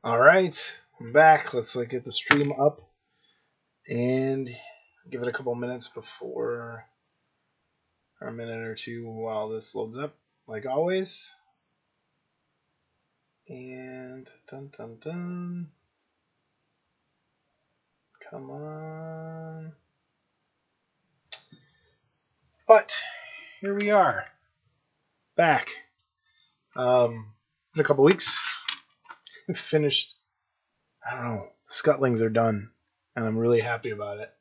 All right, I'm back. Let's get the stream up and give it a couple minutes before, or a minute or two while this loads up, like always. And dun dun dun. Come on. But here we are, back. In a couple weeks, finished. I don't know. The Scutlings are done, and I'm really happy about it.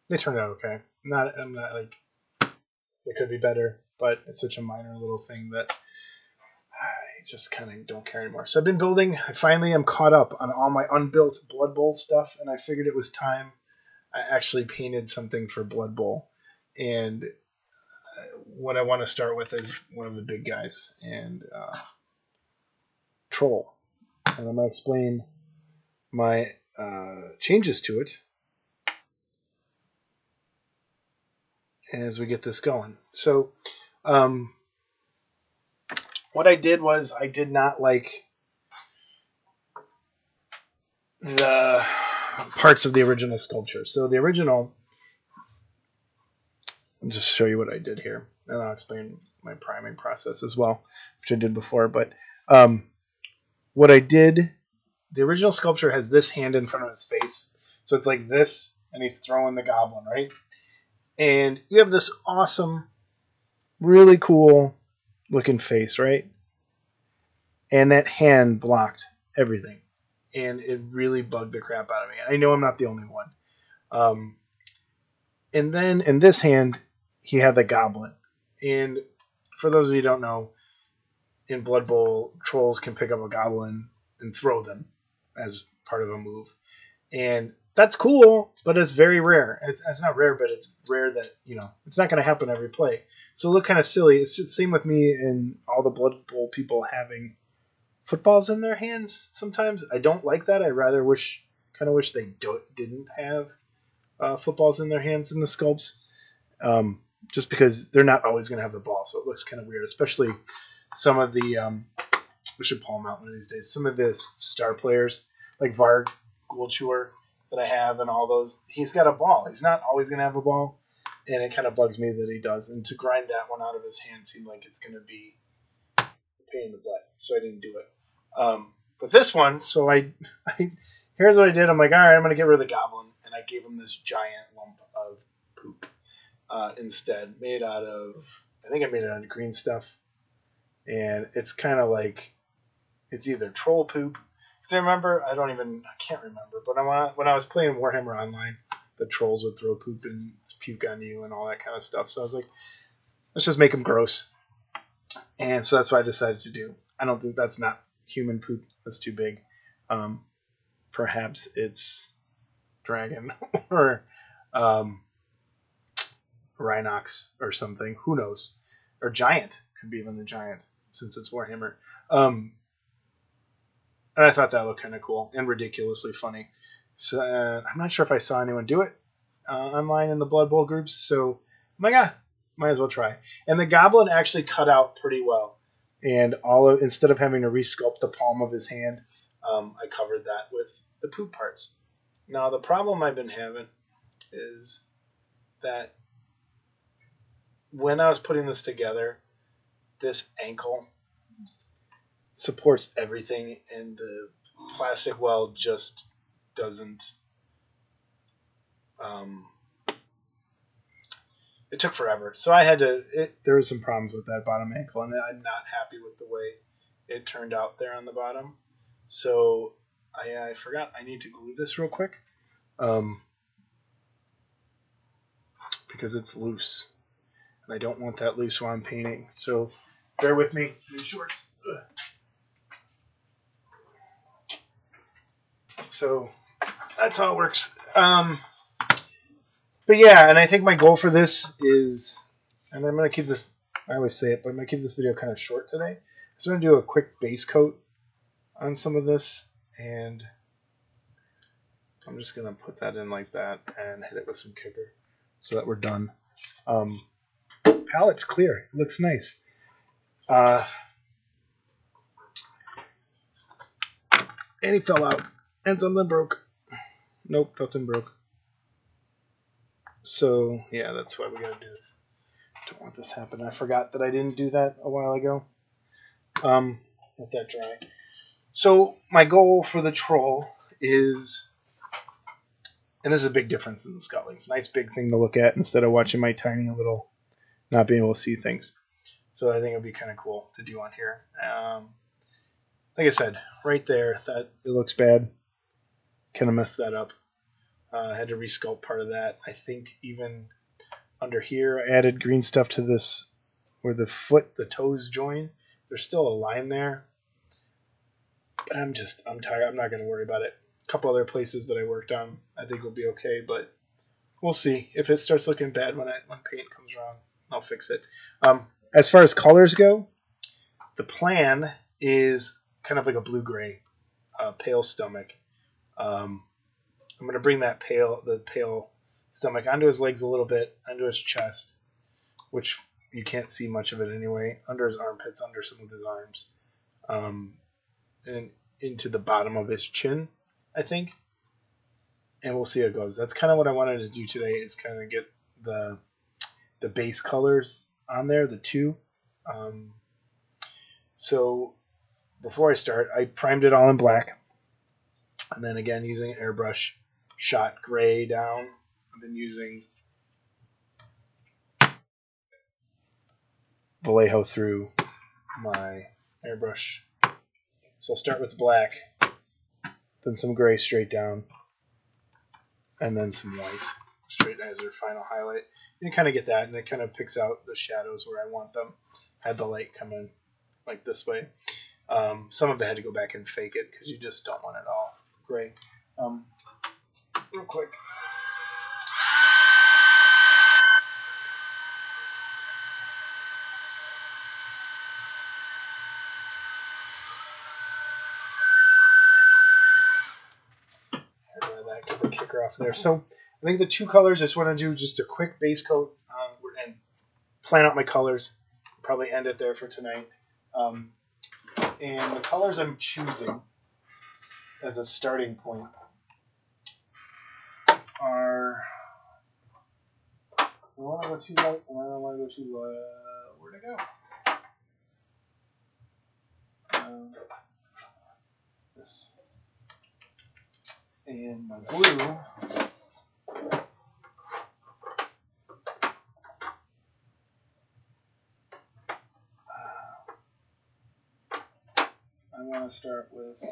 They turned out okay. I'm not like they could be better, but it's such a minor little thing that I just kind of don't care anymore. So I've been building. I finally am caught up on all my unbuilt Blood Bowl stuff, and I figured it was time. I actually painted something for Blood Bowl, and what I want to start with is one of the big guys, and Troll. And I'm going to explain my changes to it as we get this going. So what I did was I did not like the parts of the original sculpture. So the original, I'll just show you what I did here, and I'll explain my priming process as well, which I did before. But what I did, the original sculpture has this hand in front of his face. So it's like this, and he's throwing the goblin, right? And you have this awesome, really cool looking face, right? And that hand blocked everything. And it really bugged the crap out of me. I know I'm not the only one. And then in this hand, he had the goblin. And for those of you who don't know, in Blood Bowl, trolls can pick up a goblin and throw them as part of a move. And that's cool, but it's very rare. It's not rare, but it's rare that, it's not going to happen every play. So it looked kind of silly. It's just the same with me and all the Blood Bowl people having footballs in their hands sometimes. I don't like that. I rather wish they didn't have footballs in their hands in the sculpts, just because they're not always going to have the ball, so it looks kind of weird, especially some of the we should pull them out one of these days. Some of the star players like Varg Gulchur that I have and all those, he's got a ball. He's not always going to have a ball, and it kind of bugs me that he does. And to grind that one out of his hand seemed like it's going to be a pain in the butt, so I didn't do it. But this one, so I here's what I did. I'm like, all right, I'm going to get rid of the goblin, and I gave him this giant lump of poop instead, made out of, I think I made it out of green stuff, and it's kind of like, it's either troll poop. Because I can't remember, but when I was playing Warhammer Online, the trolls would throw poop and puke on you and all that kind of stuff. So I was like, let's just make them gross. And so that's what I decided to do. I don't think that's not human poop. That's too big. Perhaps it's dragon or Rhinox or something. Who knows? Or giant. Could be even the giant, since it's Warhammer. And I thought that looked kind of cool and ridiculously funny. So I'm not sure if I saw anyone do it online in the Blood Bowl groups. So I'm like, might as well try. And the goblin actually cut out pretty well. And instead of having to resculpt the palm of his hand, I covered that with the poop parts. Now the problem I've been having is that when I was putting this together, this ankle supports everything, and the plastic weld just doesn't. It took forever, so I had to. There were some problems with that bottom ankle, and I'm not happy with the way it turned out there on the bottom. So I forgot I need to glue this real quick, because it's loose, and I don't want that loose while I'm painting. So bear with me. In shorts. Ugh. So that's how it works. But yeah, and I think my goal for this is, and I'm going to keep this, I always say it, but I'm going to keep this video kind of short today. So I'm going to do a quick base coat on some of this, and I'm just going to put that in like that and hit it with some kicker so that we're done. Palette's clear. It looks nice. And he fell out. And something broke. Nope, nothing broke. So, yeah, that's why we gotta do this. Don't want this to happen. I forgot that I didn't do that a while ago. Let that dry. So, my goal for the troll is... And this is a big difference in the sculling. It's a nice big thing to look at instead of watching my tiny little... not being able to see things. So I think it would be kind of cool to do on here. Like I said, right there, that it looks bad. Kind of messed that up. I had to resculpt part of that. I think even under here, I added green stuff to this where the toes join. There's still a line there. But I'm tired. I'm not going to worry about it. A couple other places that I worked on, I think will be okay, but we'll see. If it starts looking bad when paint comes around, I'll fix it. As far as colors go, the plan is kind of like a blue-gray, pale stomach. I'm going to bring the pale stomach onto his legs a little bit, onto his chest, which you can't see much of it anyway, under his armpits, under some of his arms, and into the bottom of his chin, I think. And we'll see how it goes. That's kind of what I wanted to do today, is kind of get the base colors on there, the two. So before I start, I primed it all in black. And then again, using an airbrush, shot gray down. I've been using Vallejo through my airbrush. So I'll start with black, then some gray straight down, and then some white straight as their final highlight. You kind of get that, and it kind of picks out the shadows where I want them. Had the light come in like this way. Some of it had to go back and fake it because you just don't want it all gray. Real quick. That got the kicker off there. So I think the two colors, I just want to do just a quick base coat and plan out my colors. Probably end it there for tonight. And the colors I'm choosing as a starting point are, I want to go too light and I don't want to go too low. Where'd it go? This. And my blue, I want to start with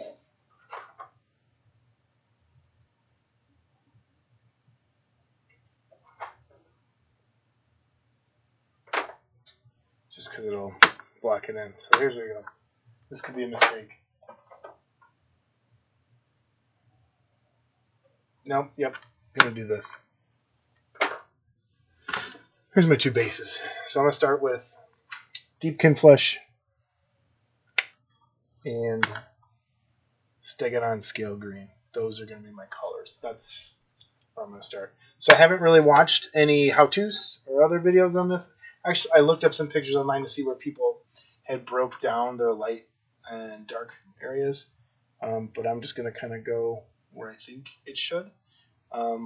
just because it'll block it in. So here's where we go. This could be a mistake. Nope, yep, gonna do this. Here's my two bases. So I'm gonna start with Deepkin Flesh and Stegodon Scale Green. Those are gonna be my colors. That's where I'm gonna start. So I haven't really watched any how-tos or other videos on this. Actually, I looked up some pictures online to see where people had broke down their light and dark areas. But I'm just gonna kind of go where I think it should. I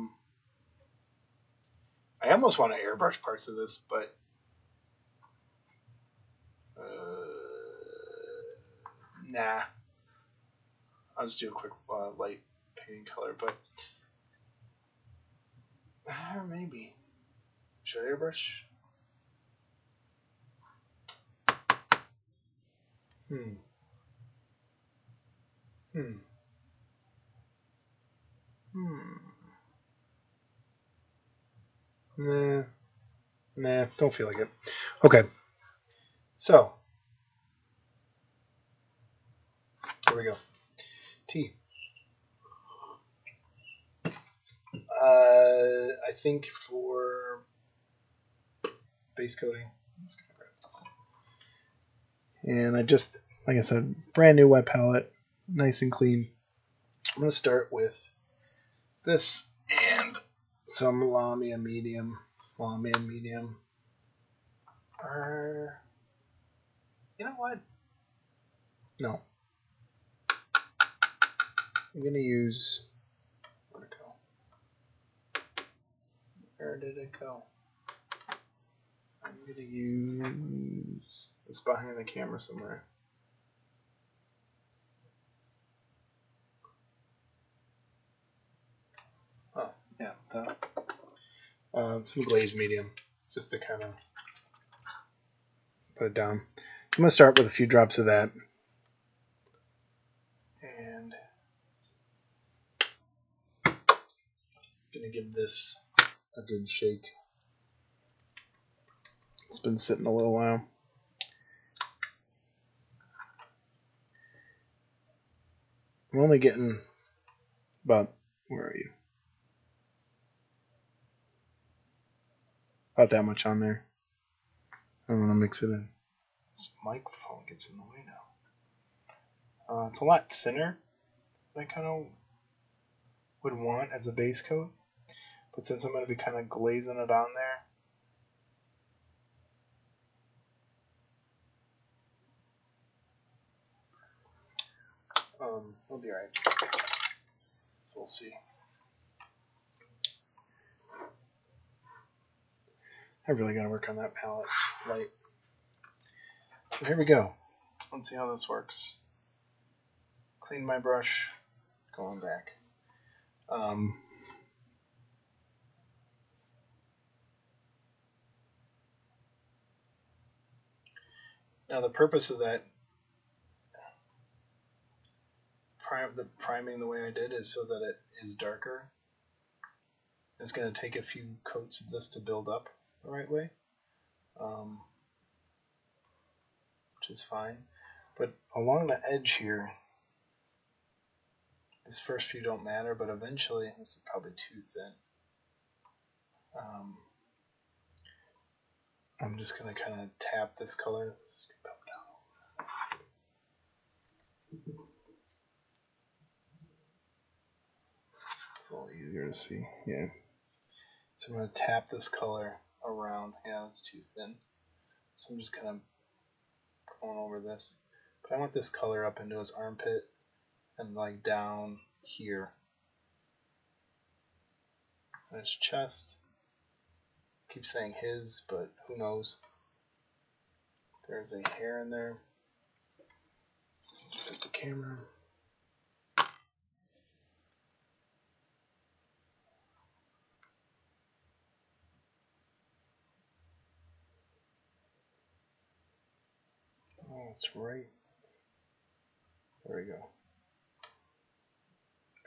almost want to airbrush parts of this, but nah. I'll just do a quick light painting color, but maybe. Should I airbrush? Nah, don't feel like it. Okay. So, here we go. T. I think for base coating, I'm just gonna grab this. And I just, like I said, brand new wet palette, nice and clean. I'm gonna start with this and some Lamia medium. You know what? No. I'm going to use, where'd it go? Where did it go? I'm going to use, it's behind the camera somewhere. Oh, yeah, that. Some glazed medium, just to kind of put it down. I'm going to start with a few drops of that. And I'm going to give this a good shake. It's been sitting a little while. I'm only getting about, where are you? About that much on there. I don't want to mix it in. This microphone gets in the way now. It's a lot thinner than I kind of would want as a base coat. But since I'm going to be kind of glazing it on there, we'll be alright. So we'll see. I really got to work on that palette light. So here we go. Let's see how this works. Clean my brush. Going back. Now the purpose of that priming the way I did is so that it is darker. It's going to take a few coats of this to build up the right way, which is fine. But along the edge here, these first few don't matter, but eventually, this is probably too thin. I'm just going to kind of tap this color. This is going to come down. It's a little easier to see. Yeah. So I'm going to tap this color around. Yeah, it's too thin. So I'm just kind of going over this. But I want this color up into his armpit and like down here. And his chest. I keep saying his, but who knows. There's a hair in there. Set the camera. Oh, it's right. There we go.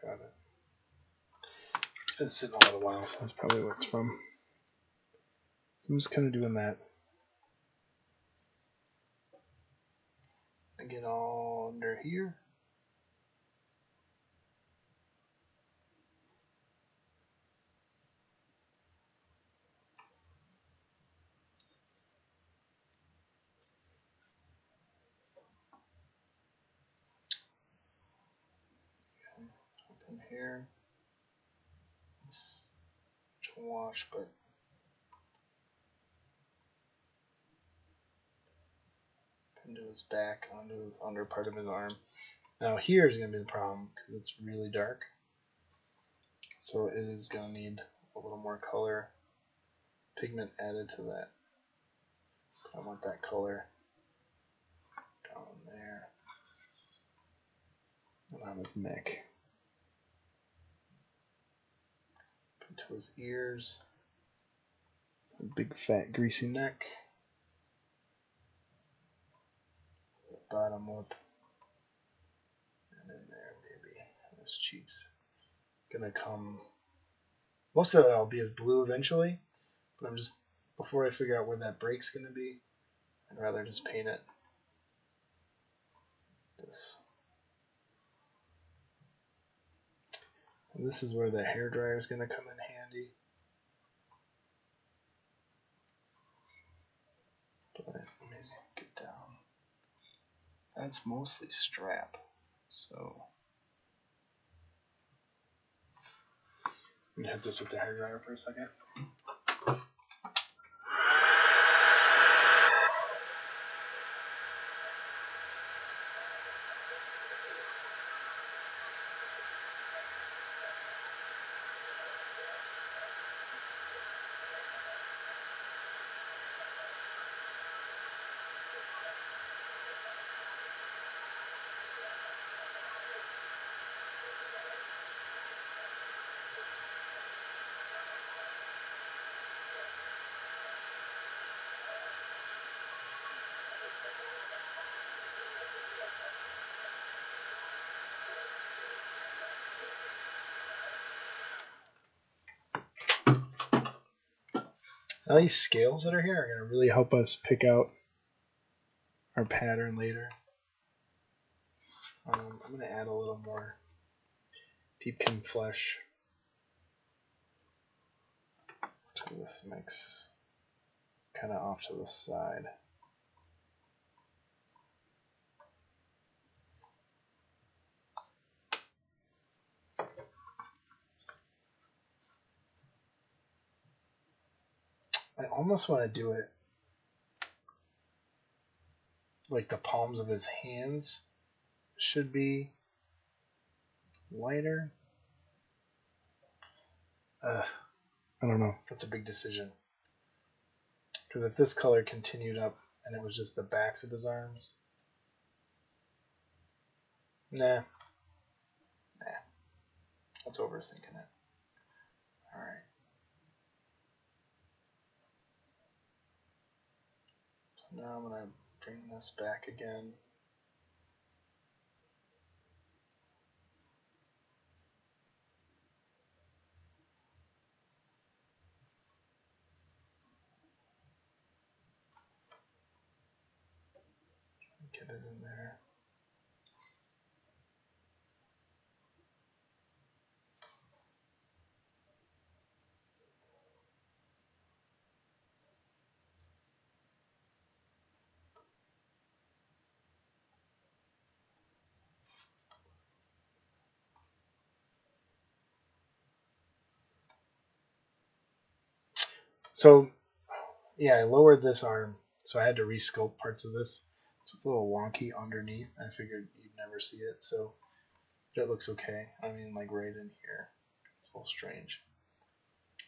Got it. It's been sitting a little while, so that's probably what it's from. So I'm just kind of doing that. I get all under here. Up in here. It's to wash, but into his back, onto his under part of his arm. Now here's going to be the problem because it's really dark. So it is going to need a little more color, pigment added to that. I want that color down there and on his neck. Into his ears. A big fat greasy neck. Bottom lip. And in there maybe. And his cheeks. Gonna come. Most of that will be as blue eventually. But I'm just, before I figure out where that break's gonna be, I'd rather just paint it this. And this is where the hairdryer is gonna come in handy. But let me get down. That's mostly strap. So I'm gonna hit this with the hairdryer for a second. Now these scales that are here are going to really help us pick out our pattern later. I'm going to add a little more Deepkin flesh to this mix, kind of off to the side. I almost want to do it like the palms of his hands should be lighter. I don't know. That's a big decision. Because if this color continued up and it was just the backs of his arms, nah. That's overthinking it. Alright. So now I'm going to bring this back again. Get it in there. So, yeah, I lowered this arm, so I had to resculpt parts of this. So it's a little wonky underneath. I figured you'd never see it, so it looks okay. I mean, like right in here. It's a little strange.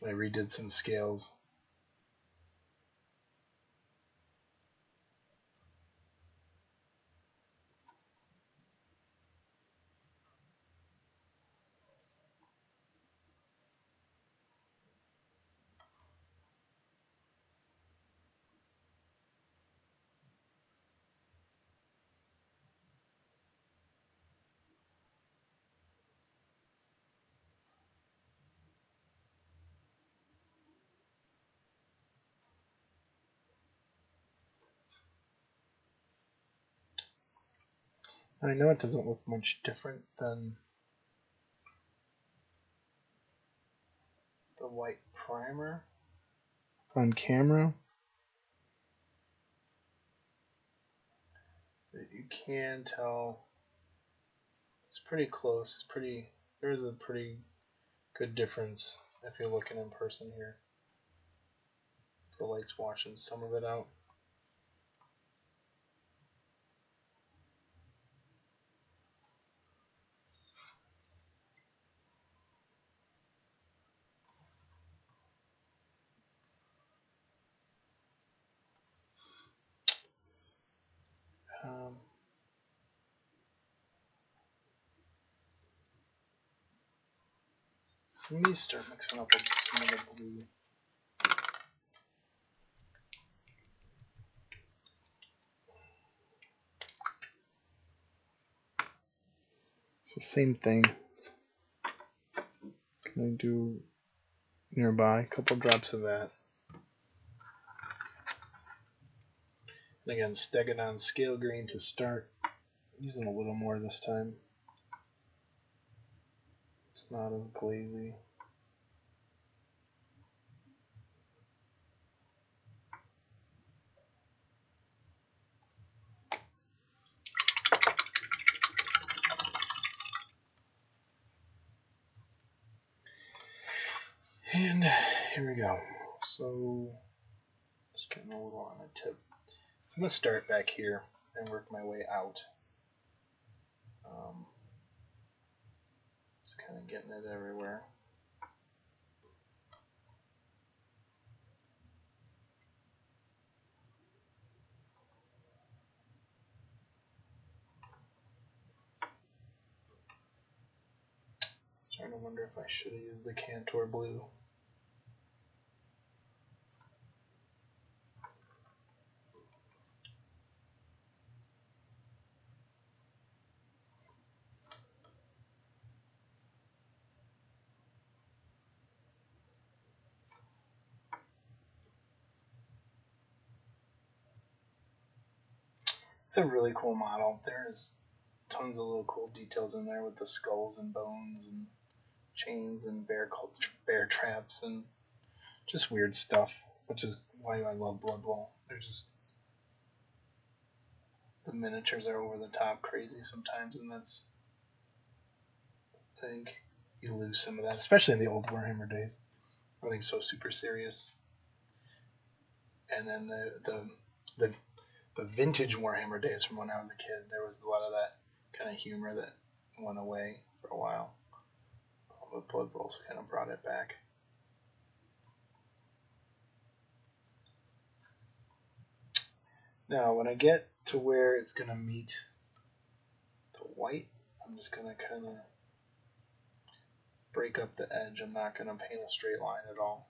I redid some scales. I know it doesn't look much different than the white primer on camera, but you can tell it's pretty close. There is a pretty good difference if you're looking in person here. The light's washing some of it out. Let me start mixing up some of the blue. So same thing. Can I do nearby? A couple drops of that. And again, Stegadon Scale Green to start. Using a little more this time. It's not as glazy. And here we go. So, just getting a little on the tip. So I'm going to start back here and work my way out. Just kind of getting it everywhere. Starting to wonder if I should have used the Cantor blue. It's a really cool model. There's tons of little cool details in there with the skulls and bones and chains and bear traps and just weird stuff, which is why I love Blood Bowl. They're just, the miniatures are over the top crazy sometimes, and that's, I think you lose some of that, especially in the old Warhammer days. Everything's so super serious. And then the vintage Warhammer days from when I was a kid, there was a lot of that kind of humor that went away for a while. But Blood Bowls kind of brought it back. Now, when I get to where it's going to meet the white, I'm just going to kind of break up the edge. I'm not going to paint a straight line at all.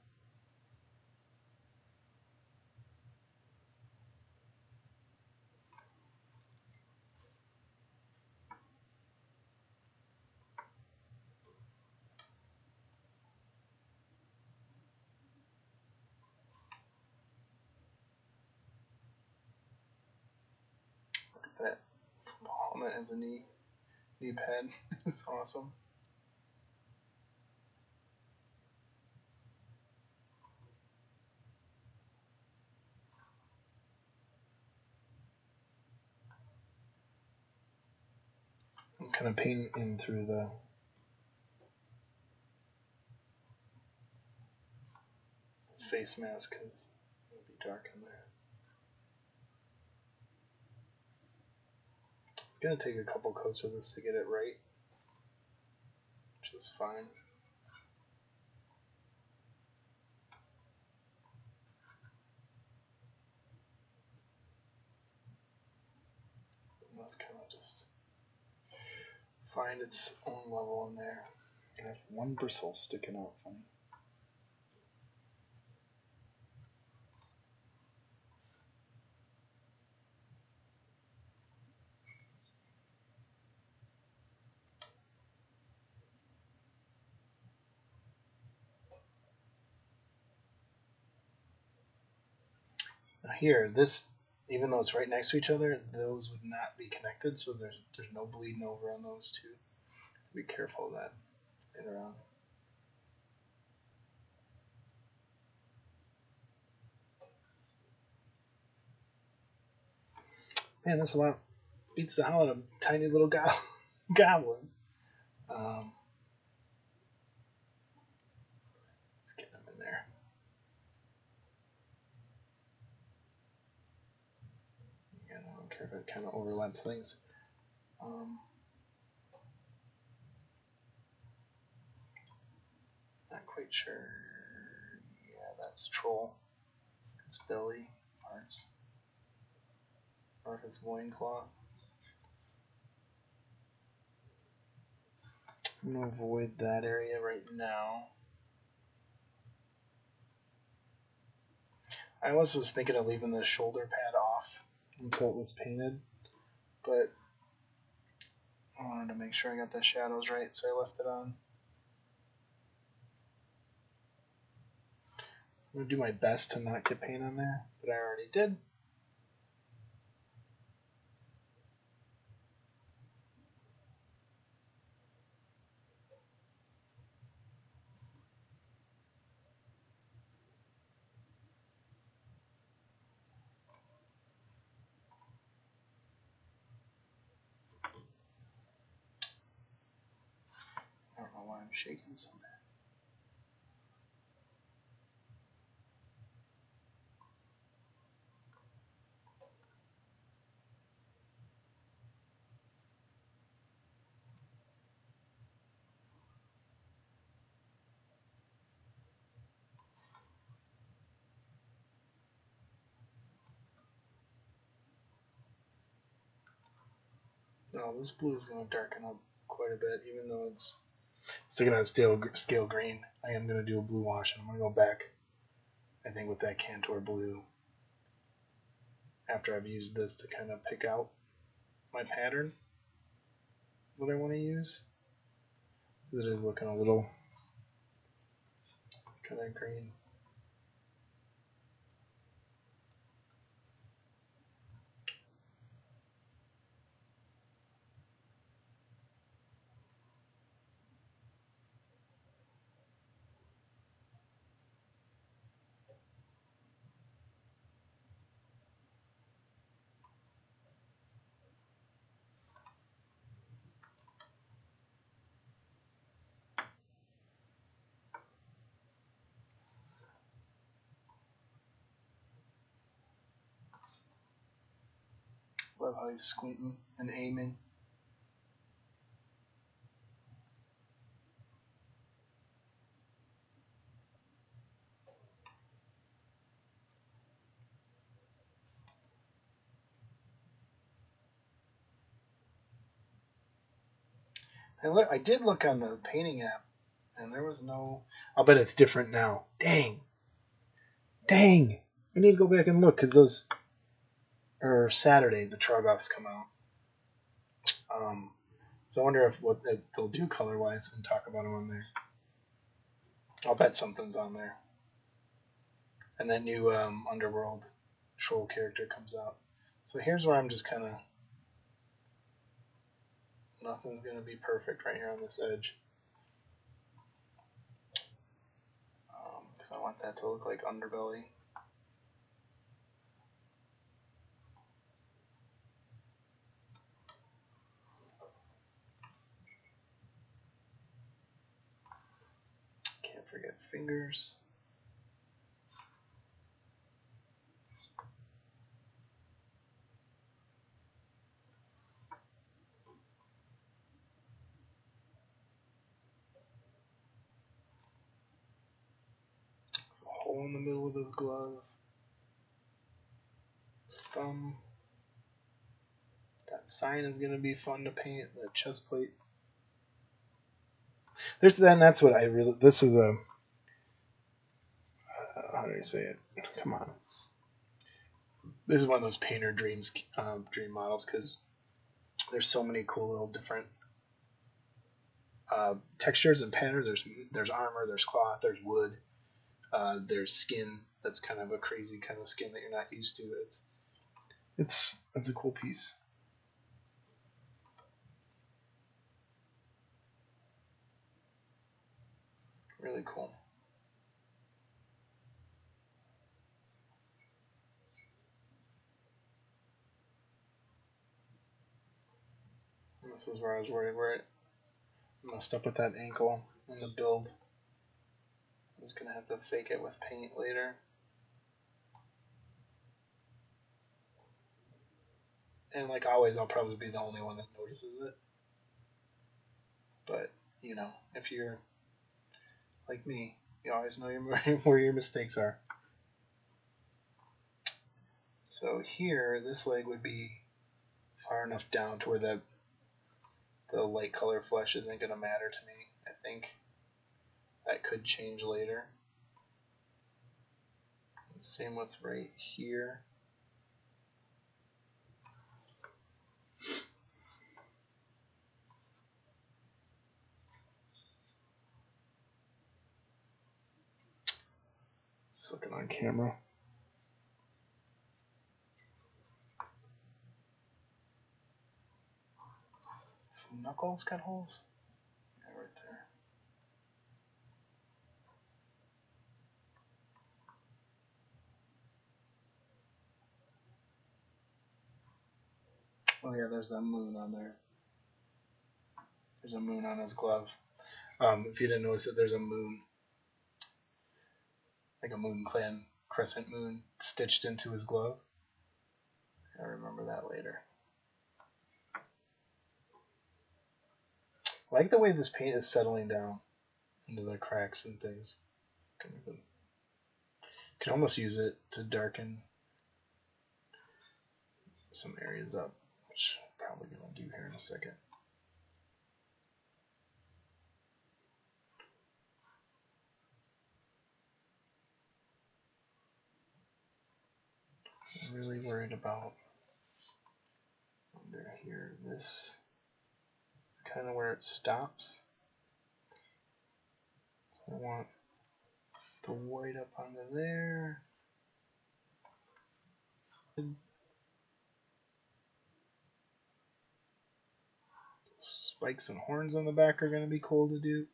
That helmet as a knee pad. It's awesome. I'm kind of painting in through the face mask because it'll be dark in there. It's going to take a couple coats of this to get it right, which is fine. Let's kind of just find its own level in there. I have one bristle sticking out funny. Now here, this, even though it's right next to each other, those would not be connected, so there's no bleeding over on those two. Be careful of that later on. Man, this a lot beats the hell out of tiny little goblins. Let's get them in there. Again, I don't care if it kind of overlaps things. Not quite sure. Yeah, that's Troll. It's belly parts. Or if it's loincloth. I'm going to avoid that area right now. I was thinking of leaving the shoulder pad off until it was painted, but I wanted to make sure I got the shadows right, so I left it on. I'm going to do my best to not get paint on there, but I already did. I don't know why I'm shaking so bad. No, this blue is going to darken up quite a bit, even though it's sticking out scale green. I am going to do a blue wash, and I'm going to go back, I think, with that Cantor blue after I've used this to kind of pick out my pattern, what I want to use. It is looking a little kind of green. love how he's squinting and aiming. And look, I did look on the painting app, and there was no. I'll bet it's different now. Dang. Dang. I need to go back and look because those. Or Saturday, the Troggoths come out. So I wonder if what they'll do color wise and talk about them on there. I'll bet something's on there. And that new Underworld troll character comes out. So here's where I'm just kind of. Nothing's going to be perfect right here on this edge. Because I want that to look like underbelly. Can't forget fingers. Hole in the middle of his glove, his thumb. That sign is going to be fun to paint. The chest plate. That's what I really. This is a. How do you say it? Come on. This is one of those painter dream models because there's so many cool little different textures and patterns. There's armor, there's cloth, there's wood. There's skin that's kind of a crazy kind of skin that you're not used to. It's a cool piece. Really cool. And this is where I was worried where it messed up with that ankle in the build. I was going to have to fake it with paint later. And like always, I'll probably be the only one that notices it. But, you know, if you're like me, you always know where your mistakes are. So here, this leg would be far enough down to where the light color flesh isn't going to matter to me. I think that could change later. Same with right here. Just looking on camera. Some knuckles got holes. Yeah, right there. Oh yeah, there's that moon on there. There's a moon on his glove. If you didn't notice it, there's a moon. Like a Moon Clan crescent moon stitched into his glove. I remember that later. I like the way this paint is settling down into the cracks and things. Can almost use it to darken some areas up, which I'm probably going to do here in a second. I'm really worried about under here. This is kind of where it stops. So I want the white up under there. Spikes and horns on the back are going to be cool to do.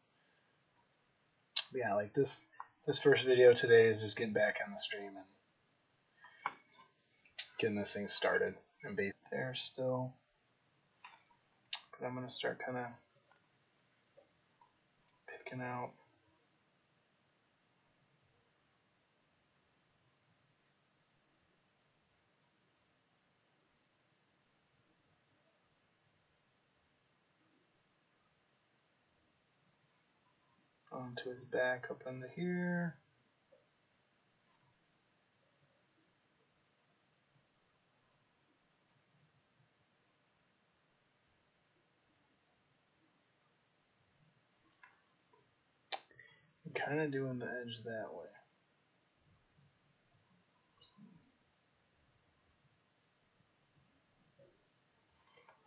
But yeah, like this first video today is just getting back on the stream and getting this thing started. And based there still. But I'm going to start kind of picking out onto his back up into here. I'm kind of doing the edge that way.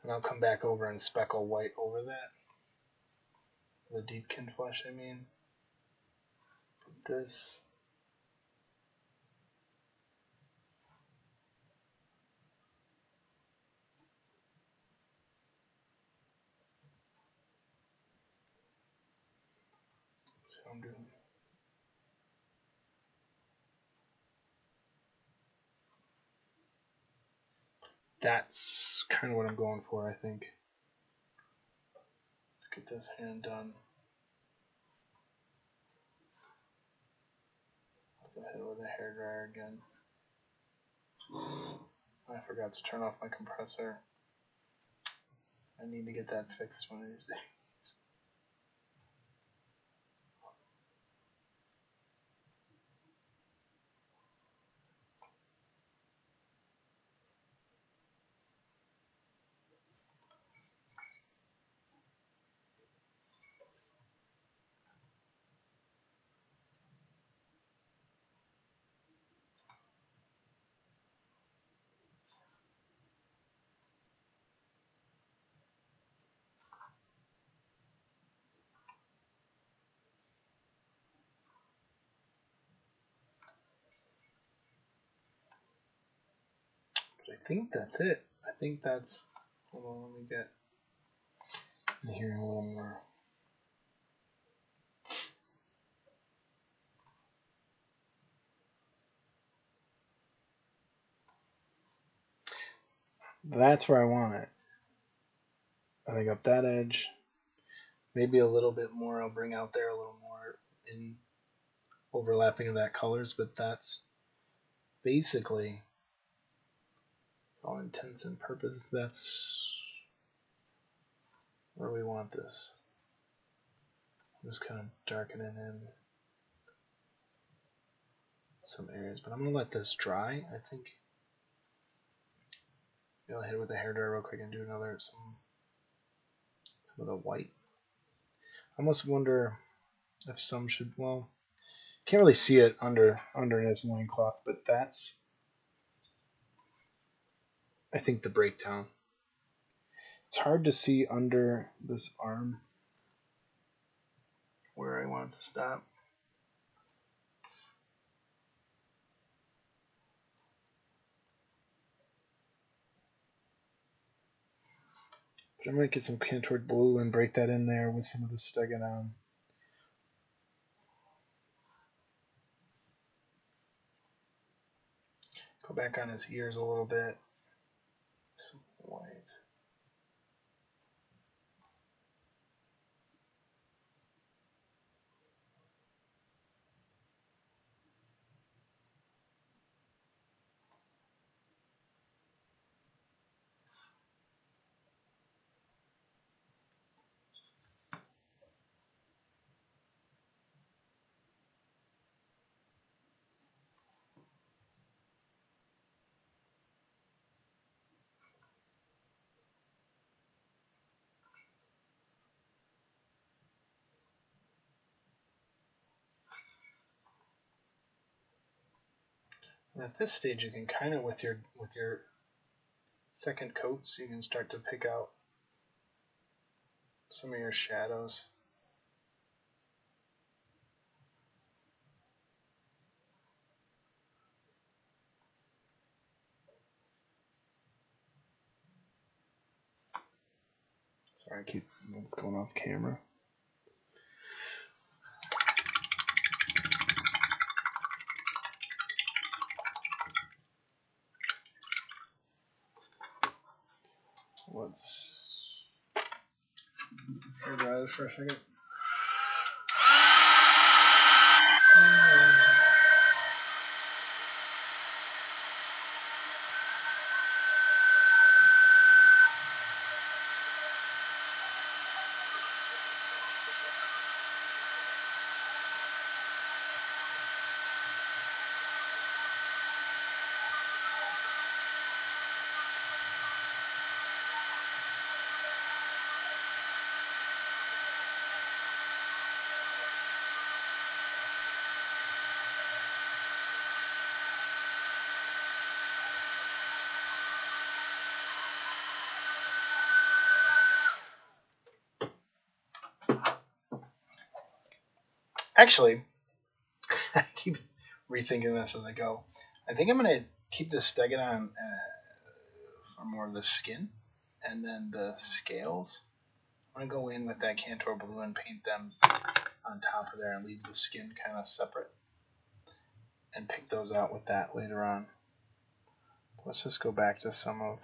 And I'll come back over and speckle white over that. The Deepkin flesh, I mean. Put this. See what I'm doing. That's kind of what I'm going for, I think. Let's get this hand done. Have to hit it with a hairdryer again. I forgot to turn off my compressor. I need to get that fixed one of these days. But I think that's it. I think that's. Hold on, let me get in here a little more. That's where I want it. I think up that edge, maybe a little bit more. I'll bring out there a little more in overlapping of that colors, but that's basically, for all intents and purposes, that's where we want this. I'm just kind of darkening in some areas, but I'm gonna let this dry. I think I'll hit it with the hairdryer real quick and do another some of the white. I almost wonder if some should, well, can't really see it under his loincloth, but that's, I think, the breakdown. It's hard to see under this arm where I want it to stop. But I might get some Contour blue and break that in there with some of the Stegodon. Go back on his ears a little bit. Some white. And at this stage, you can kind of, with your second coat, so you can start to pick out some of your shadows. Sorry, I keep that's going off camera. Let's hair dry this for a second. Actually, I keep rethinking this as I go. I think I'm going to keep the Stegodon for more of the skin, and then the scales. I'm going to go in with that Cantor Blue and paint them on top of there and leave the skin kind of separate. And pick those out with that later on. Let's just go back to some of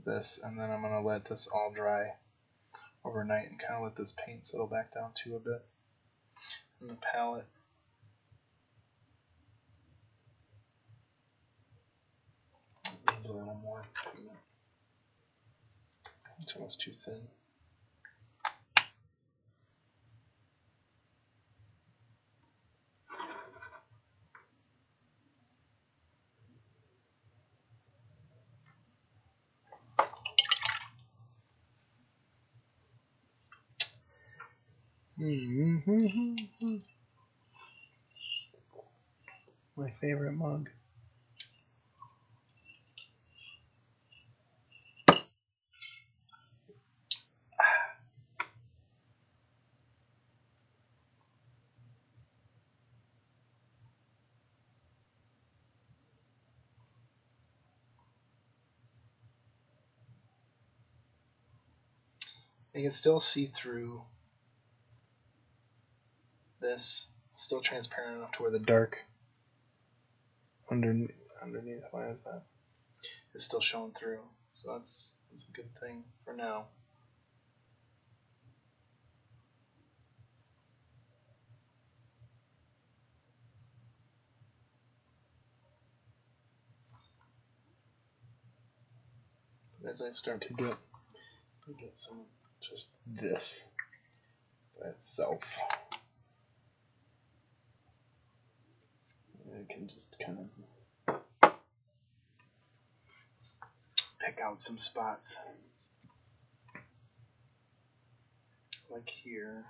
this, and then I'm going to let this all dry overnight and kind of let this paint settle back down too a bit. And the palette. Needs a little more pigment. It's almost too thin. My favorite mug. You can still see through this. It's still transparent enough to where the dark underneath, why is that? It's still showing through. So that's a good thing for now. But as I start to get some just this by itself, I can just kind of pick out some spots like here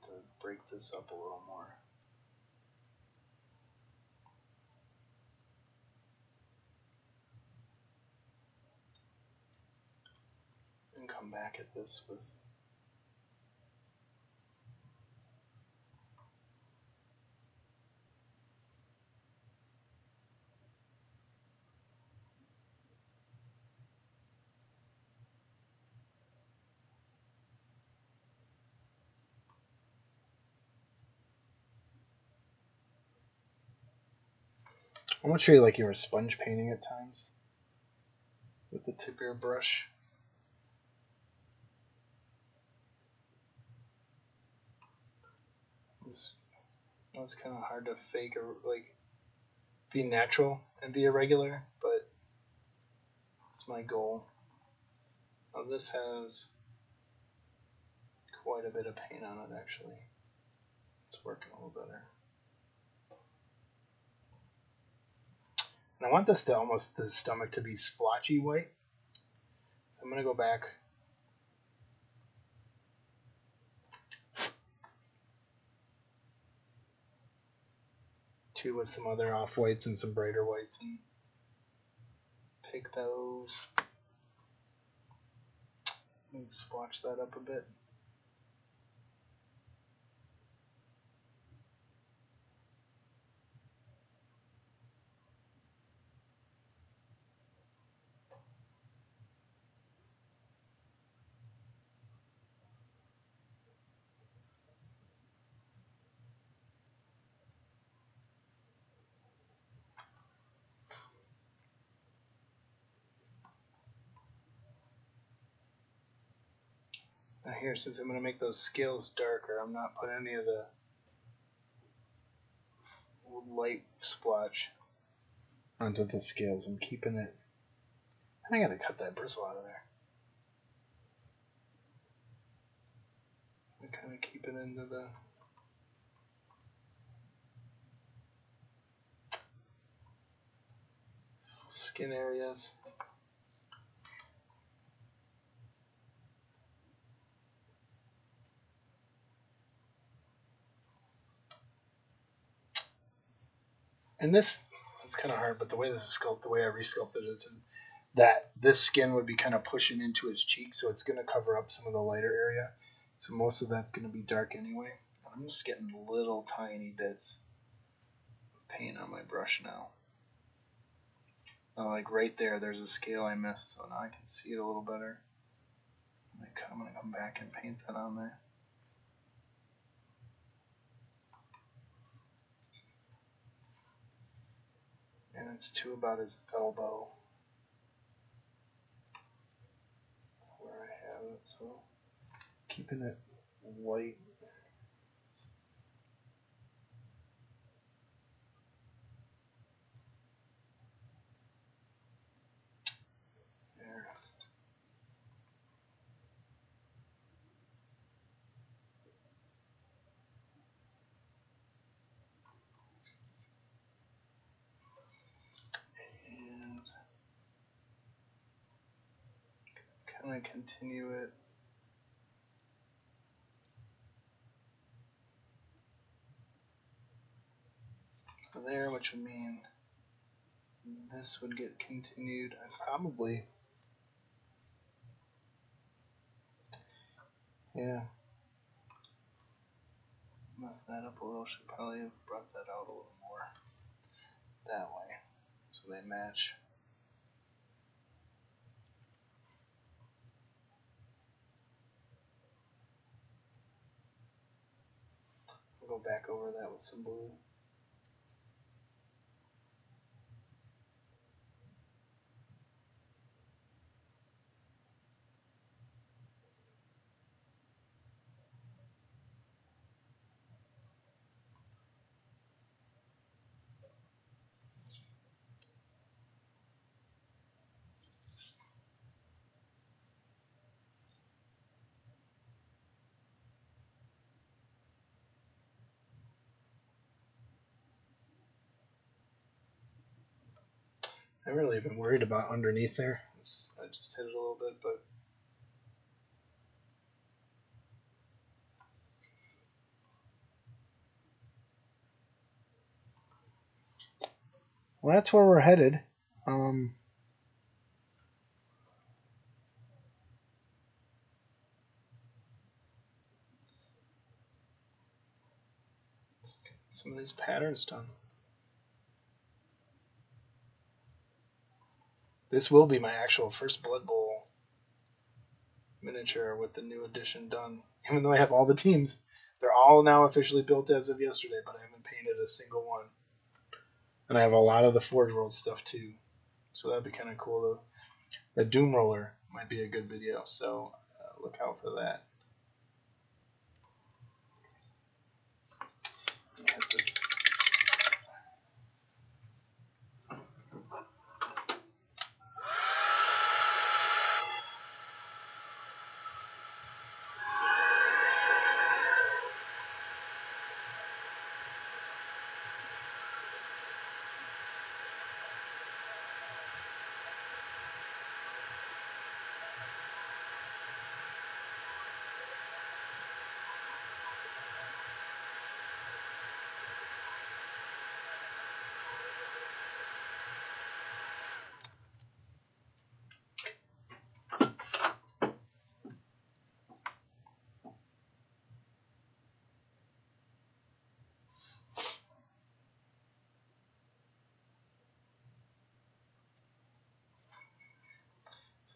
to break this up a little more. And come back at this with I want to show you like you were sponge painting at times with the tip of your brush. It's kind of hard to fake or like be natural and be irregular, but it's my goal. Now this has quite a bit of paint on it actually. It's working a little better. And I want this to almost the stomach to be splotchy white. So I'm going to go back with some other off-whites and some brighter whites and pick those. Maybe splotch that up a bit. Now here, since I'm going to make those scales darker, I'm not putting any of the light splotch onto the scales. I'm keeping it. I got to cut that bristle out of there. I kind of keep it into the skin areas. And this, it's kind of hard, but the way this is sculpted, the way I resculpted it, that this skin would be kind of pushing into his cheek, so it's going to cover up some of the lighter area. So most of that's going to be dark anyway. I'm just getting little tiny bits of paint on my brush now. Like right there, there's a scale I missed, so now I can see it a little better. I'm going to come back and paint that on there. And it's to about his elbow where I have it, so keeping it white. There. And kind of continue it. There, which would mean this would get continued. I probably, yeah, mess that up a little. Should probably have brought that out a little more that way, so they match. I'll go back over that with some blue. I'm really even worried about underneath there. I just hit it a little bit, but well, that's where we're headed. Let's get some of these patterns done. This will be my actual first Blood Bowl miniature with the new edition done. Even though I have all the teams, they're all now officially built as of yesterday, but I haven't painted a single one. And I have a lot of the Forge World stuff too, so that'd be kind of cool. Though the Doom Roller might be a good video, so look out for that. Hit this.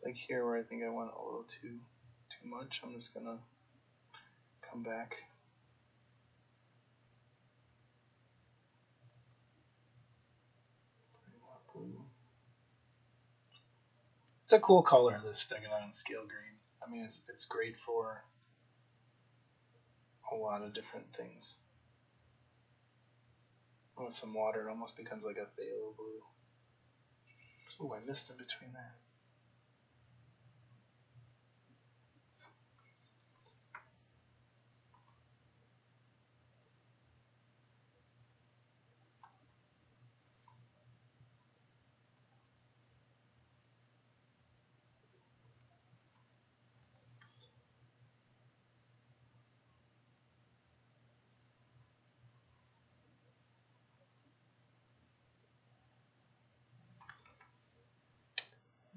Like here where I think I went a little too much, I'm just gonna come back. It's a cool color, this Stegodon Scale Green. I mean, it's great for a lot of different things. With some water, it almost becomes like a phthalo blue. Oh, I missed in between there.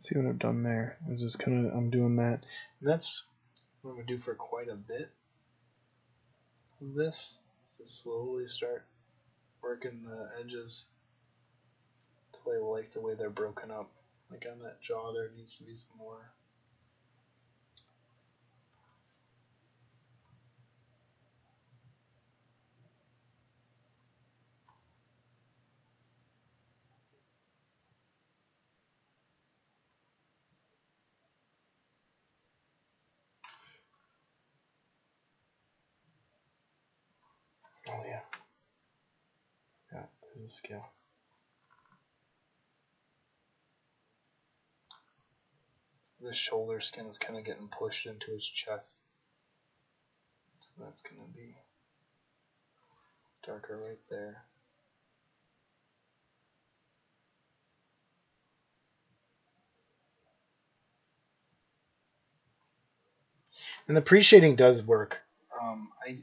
See what I've done there. Is just kind of I'm doing that. And that's what I'm gonna do for quite a bit. this to slowly start working the edges the way they're broken up. Like on that jaw, there needs to be some more. Oh yeah, yeah. There's a scale. The shoulder skin is kind of getting pushed into his chest. So that's going to be darker right there. And the pre-shading does work. I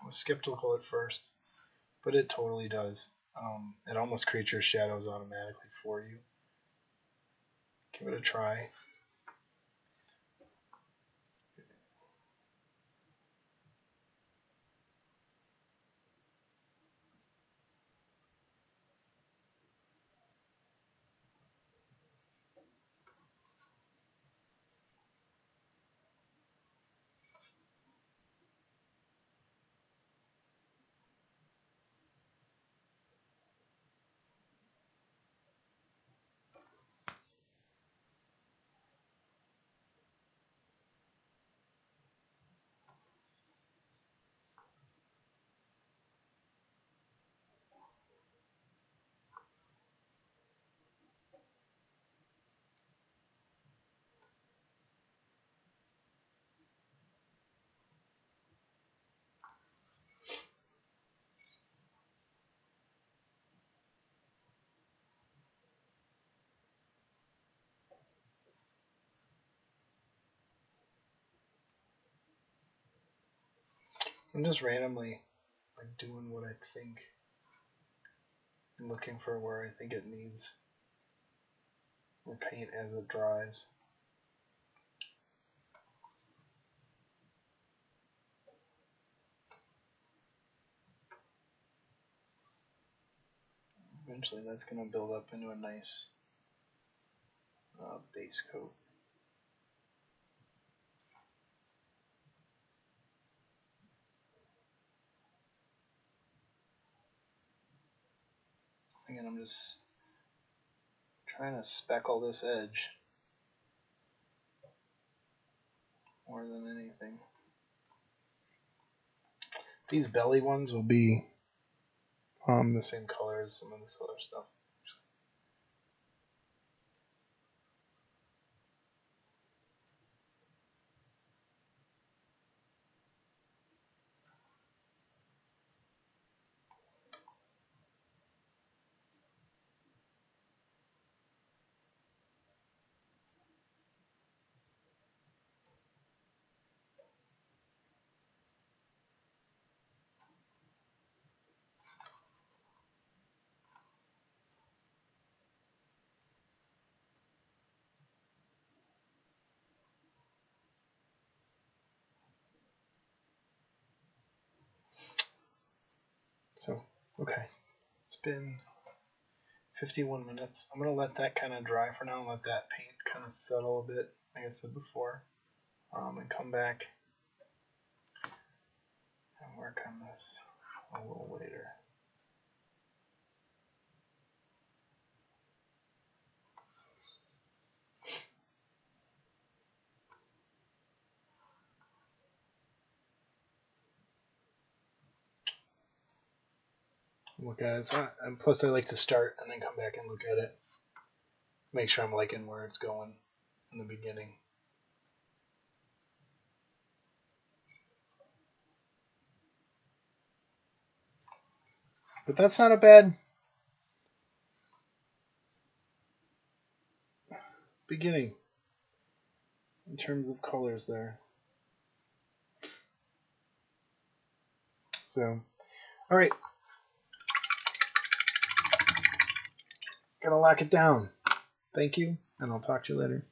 was skeptical at first, but it totally does. It almost creates your shadows automatically for you. Give it a try. I'm just randomly like doing what I think and looking for where I think it needs more paint as it dries. Eventually that's going to build up into a nice base coat. Again, I'm just trying to speckle this edge more than anything. These belly ones will be the same color as some of this other stuff. So, okay. It's been 51 minutes. I'm going to let that kind of dry for now and let that paint kind of settle a bit, like I said before, and come back and work on this a little later. Look at it. And plus, I like to start and then come back and look at it. Make sure I'm liking where it's going in the beginning. But that's not a bad beginning in terms of colors there. So, all right. Gonna lock it down. Thank you, and I'll talk to you later.